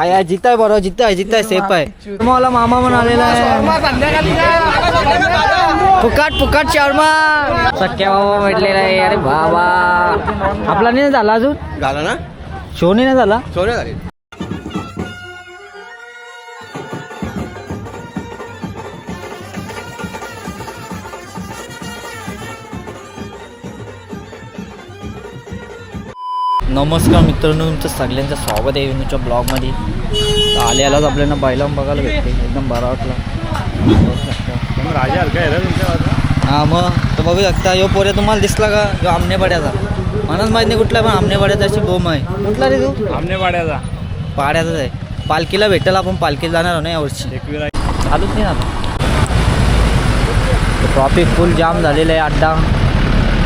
हाय जिताय बरोबर जिताय सेफ आहे. मला मामा म्हणून आलेला आहे. फुकाट शर्मा सख्या बाबा भेटलेला आहे. अरे बाबा आपला नाही झाला अजून झाला ना शो नाही झाला. सोने झाली. नमस्कार मित्रांनो, तुमचं सगळ्यांचं स्वागत आहे विनूच्या ब्लॉगमध्ये. आल्यालाच आपल्याला बैला बघायला भेटते, एकदम बरा वाटला. राजा हलका आहे तुमच्या. हां मग तर बघू शकता. यो पोरे तुम्हाला दिसला का? जो आमनेपाड्याचा मलाच माहीत नाही कुठला, पण आमनेपाड्याचा अशी बोम आहे. कुठला रे तू? आमनेपाड्याचा पाड्याचाच आहे. पालखीला भेटेल, आपण पालखीला जाणार आहो ना यावर्षी. चालूच नाही आता. ट्रॉफिक फुल जाम झालेलं आहे. अड्डा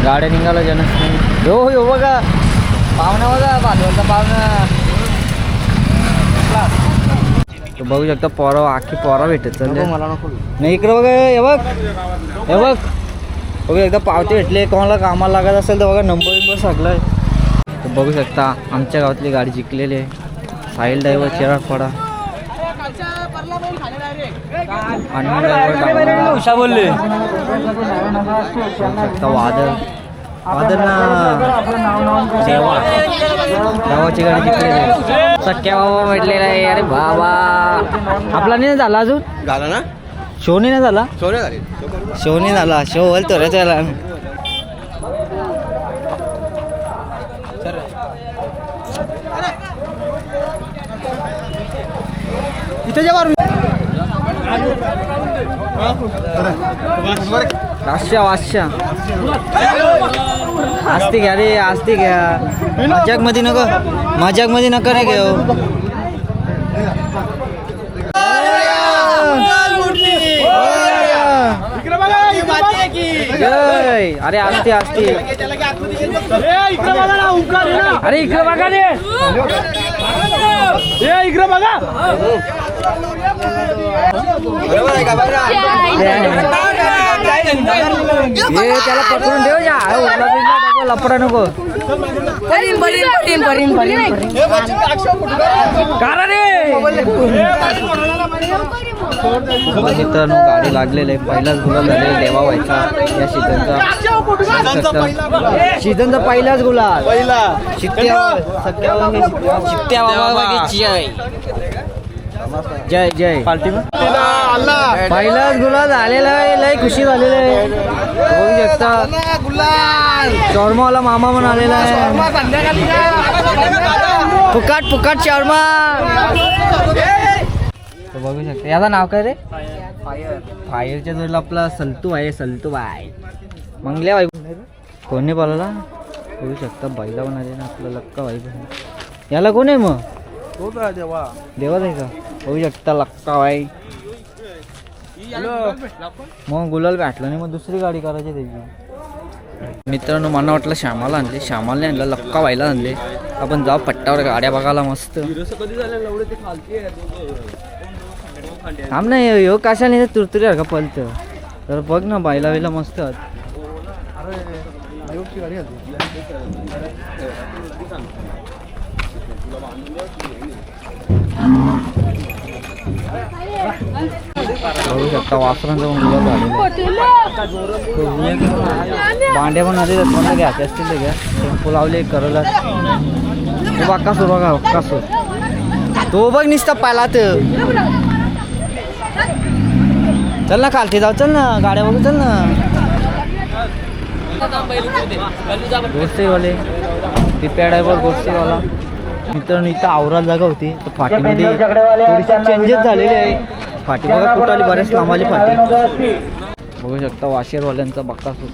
गाड्या निघाला जनच नाही. हो बघा पाहुणा बघा, भादवरचा पाहुणा. तो बघू शकता पोरं, आखी पोरं भेटत चालले. मला नको नाही इकडं बघा, हे बघ बघू एकदा पावते भेटले. कोणाला कामाला लागत असेल तर बघा नंबर सगळं. तर बघू शकता आमच्या गावातली गाडी जिंकलेली आहे. साहिल ड्रायव्हर चिरागपाडा आणि उषा बोलले. वादळ ना गावाची गाडी जिंकलेली आहे. सख्या बाबा भेटलेला आहे. अरे बाबा आपला नाही झाला अजून. झाला ना शो नाही झाला. सोने झाली. शो नाही झाला. शो होईल तर त्याला. इथे जेव्हा वाश्या आस्ती घ्या रे, आस्ती घ्या. मजाक मध्ये नका रे घेऊ. अरे आस्ती अरे इकडे बघा रे. इकडे बघा. त्याला पकडून ठेव या. लपडा नको. मित्रांनो गाडी लागलेलं आहे. पहिलाच गुलाल झालेला देवा व्हायचा या सीझनचा पहिलाच गुलाल. शिट्ट्या बाबा जय जय. पहिलाच गुलाल झालेला आहे. लय खुशी झालेली आहे. बघू शकता शर्मावाला मामा म्हणून आलेला आहे. फुकाट शर्मा. बघू शकता याचं नाव काय रे? फायरच्या जोडला आपला सलतू आहे. मंगल्या बाई कोणी बोलायला. बघू शकता बैला पण आले ना आपला लक्का बाई. याला कोण आहे मग? देवाच आहे का? होऊ शकता लक्का बाई. मग गुलाल भेटला नाही, मग दुसरी गाडी करायची त्याची. मित्रांनो मला वाटलं श्यामाला नाही आणलं, लक्का बाईला आणले. आपण जाऊ पट्ट्यावर गाड्या बघायला मस्त. थांब नाही हो कशा नाही तुरतुरी का पलत तर बघ ना बायला मस्त. बघू शकता वासरांचा पण गुलाब झालेला. भांड्या पण आले कोणता घ्यायचे असतील ते घ्या. टेम्पो लावले करला. तो बाक्कासूर बघा बाक्कासूर. तो बघ निसता पाला तर. चल ना खालती जाऊ. चल ना गाड्या बघू. चल ना गोष्टीवाले टिप्या ड्रायव्हर गोष्टीवाला. मित्रांनो इथं आवराला जागा होती तर फाटीमध्ये थोडीशी चेंजेस झालेले आहे. फाटी बघा कुठं आली, बऱ्याच लांबाली फाटी. बघू शकता वाशेरवाल्यांचा बक्कासूर.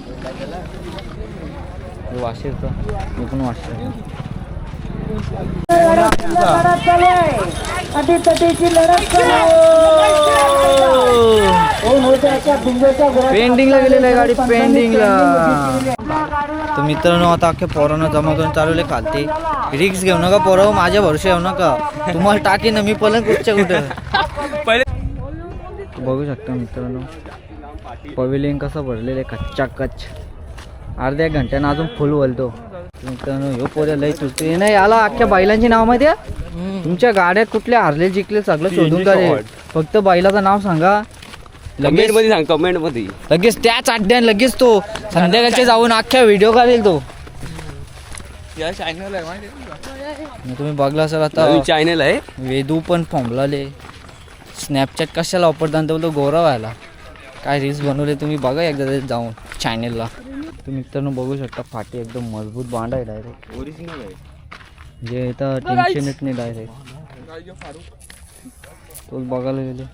वाशेरचा मी पण वाशेर. पेंडिंगला गेलेली आहे गाडी. पेंडिंगला. तर मित्रांनो आता अख्ख्या पोरांना जमा करून चालवले खालते. रिक्स घेऊ नका पोरं, माझ्या भरोशा येऊ नका. तुम्हाला टाकी ना मी पलन कुठच्या कुठं. बघू शकता मित्रांनो पवेलियन कसं भरलेलं आहे कच्चा कच. अर्ध्या एक घंट्यानं अजून फुल बोलतो. मित्रांनो ह्यो पोऱ्या लय चुकते नाही याला अख्ख्या बैलांची नाव माहिती आहे तुमच्या गाड्यात कुठल्या हारले जिंकले सगळं शोधून काढेल फक्त बैलाचं नाव सांगा कमेंट मध्ये सांग कमेंट मध्ये लगेच त्याच अड्ड्यान लगेच तो संध्याकाळचे जाऊन अख्ख्या व्हिडिओ काढेल तो या चॅनल आहे माहिती आहे? तुम्ही बघला असाल आता चॅनल आहे वेदू पण फॉर्मलाले स्नॅपचॅट कशाला वापरता तो बोलतो गोरा व्हायला काय रील्स बनवले तुम्ही बघा एकदा जाऊन चॅनेलला तुम्ही मित्रांनो बघू शकता फाटी एकदम मजबूत बांध आहे डायरेक्ट ओरिजिनल आहे जे इथं टेन्शन येत नाही डायरेक्ट तोच बघायला गेले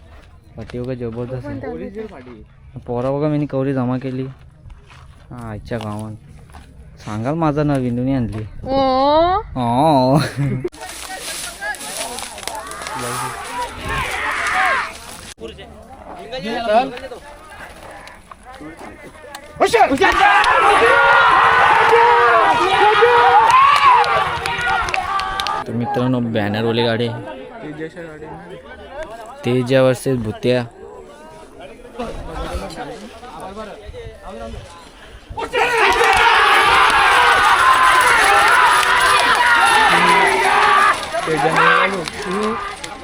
फाटी वगैरे जबरदस्त आहे ओरिजिनल फाटी पोरा बघा मी कवरी जमा केली हा आजच्या गावात सांगाल माझा ना विंदूनी आणली हो तर मित्रांनो बॅनरवाली गाडी तेजा वर्सेस भुत्या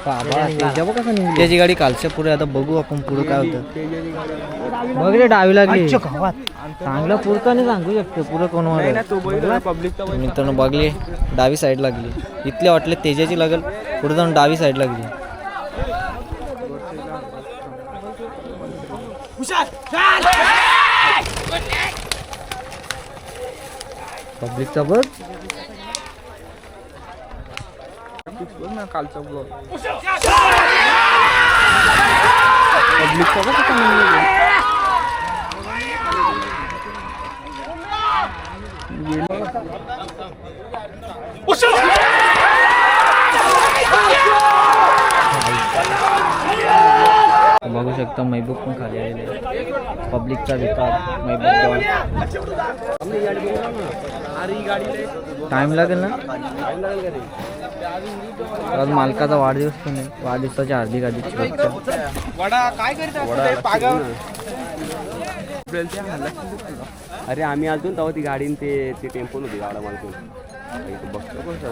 त्याची गाडी कालच्या पुढे आता बघू आपण पुढे काय होतं बघ रे डावी लागली चांगला पुरका नाही सांगू शकतो पुढं कोण मित्रांनो बघली डावी साईड लागली इथले वाटले तेजाची लागल पुढे जाऊन डावी साईड लागली पब्लिकचा बघ कालचा ब्लॉग बघू शकता महबूब पण खाली आलेले पब्लिकचा विकार महबूब टाइम लागेल ना आज मालकाचा वाढदिवस पण आहे वाढदिवसाच्या हार्दिक हार्दिक शुभेच्छा अरे आम्ही आलतो तेव्हा ती गाडी ते टेम्पो होती गाडा मालकून बघतो कसं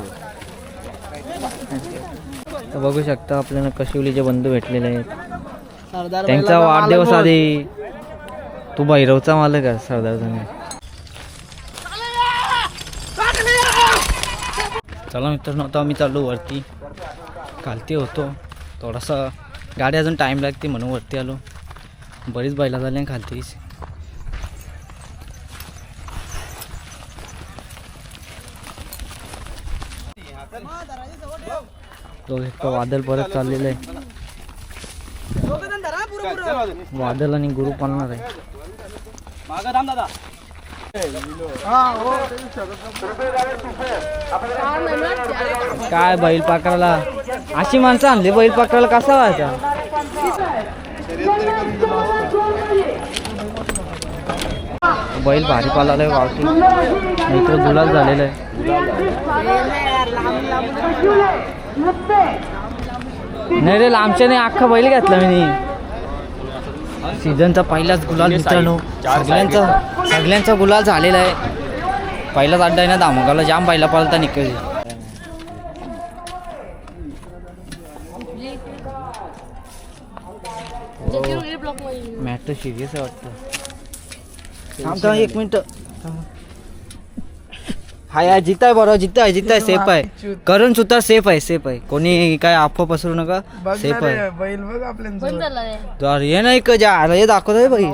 तर बघू शकता आपल्याला कशिवलीचे बंधू भेटलेले आहेत त्यांचा वाढदिवस आधी तू भैरवचा मालक आहे सरदार तुम्ही चला मित्रांनो आता आम्ही चाललो वरती खालती होतो थोडासा गाडी अजून टाईम लागते म्हणून वरती आलो बरीच बैला झाली खालतीच तो एक वादल परत चाललेलं आहे वादल आणि गुरु पालणार आहे काय बैल पाकराला अशी माणसं आणली बैल पाकराला कसा व्हायचा बैल भारी पालालाय गावठी नाहीतर गुलाल झालेला आहे नाही रे लांबच्या नाही अख्खा बैल घेतला मी सीझनचा पहिलाच गुलाल मित्रांनो सगळ्यांचा गुलाल झालेला आहे पहिलाच अड्डा आहे ना दामोगावला जाम बैला पालता निकळली मॅटर सिरियस आहे वाटतं एक मिनिट हाय यार जिताय बरोबर जिताय सेफ आहे करून सुद्धा सेफ आहे कोणी काय अफवा पसरू नका सेफ आहे बैल बघ आपल्या तर हे नाही का ज्या हे दाखवतोय बाई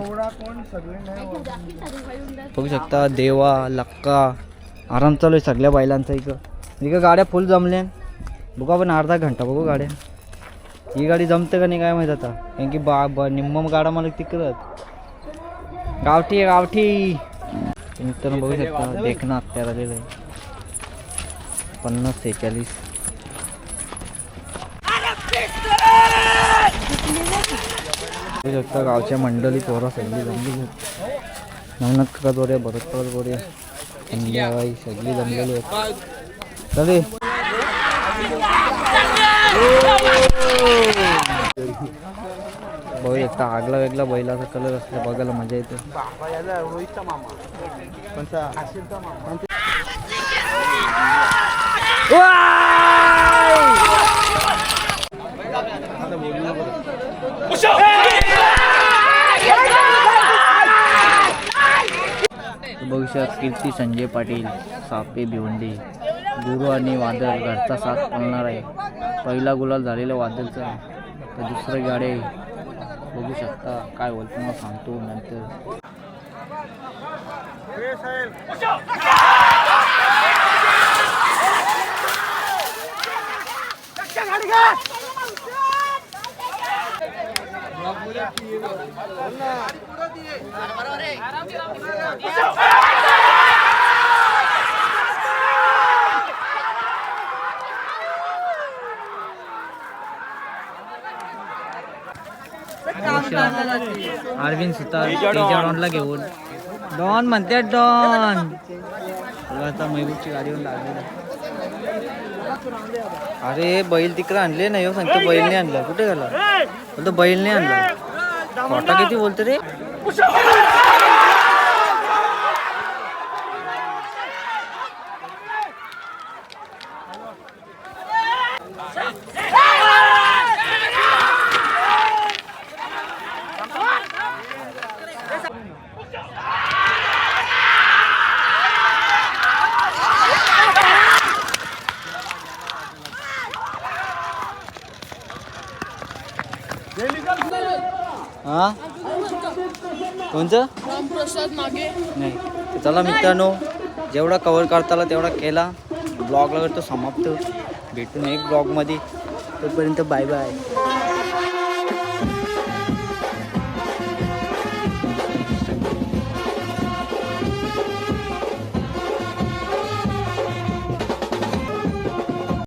बघू शकता देवा लक्का आराम चालू आहे सगळ्या बैलांचा इकडं गाड्या फुल जमल्या बघू आपण अर्धा घंटा बघू गाड्या ही गाडी जमते का नाही काय माहित आता कारण की निम्म गाडा मला तिकडं गावठी आहे गावठी मित्रांनो बघू शकता देखणं हत्यार आलेलं आहे 50-46 बघू शकता गावच्या मंडळी पोरा सगळी जमली नवनाथ काका बोऱ्या भरतपाल बोऱ्या संध्याबाई सगळी जमलेली आहेत चले बघू शकता आगला वेगळा बैलाचा कलर असला बघायला मजा येते भविष्यात कीर्ती संजय पाटील सापे भिवंडी गुरु आणि वादळ घरचा साथ पळणार आहे. पहिला गुलाल झालेला वादळचा तर दुसरं गाडी बघू शकता. काय होईल तुम्हाला सांगतो नंतर. अरविंद सुतार तेजा डॉनला घेऊन डॉन म्हणते डॉन आता महबूबची गाडीवर लागलेला. अरे बैल तिकडे आणले नाही हो सांगतो. बैल नाही आणला. कुठे गेला बोलतो बैल नाही आणला. खोटा किती बोलतो रे. हा कोणचं रामप्रसाद मागे नाही. तर चला मित्रांनो, जेवढा कव्हर करता आला तेवढा केला. ब्लॉगला करतो समाप्त. भेटून एक ब्लॉगमध्ये. तोपर्यंत बाय बाय.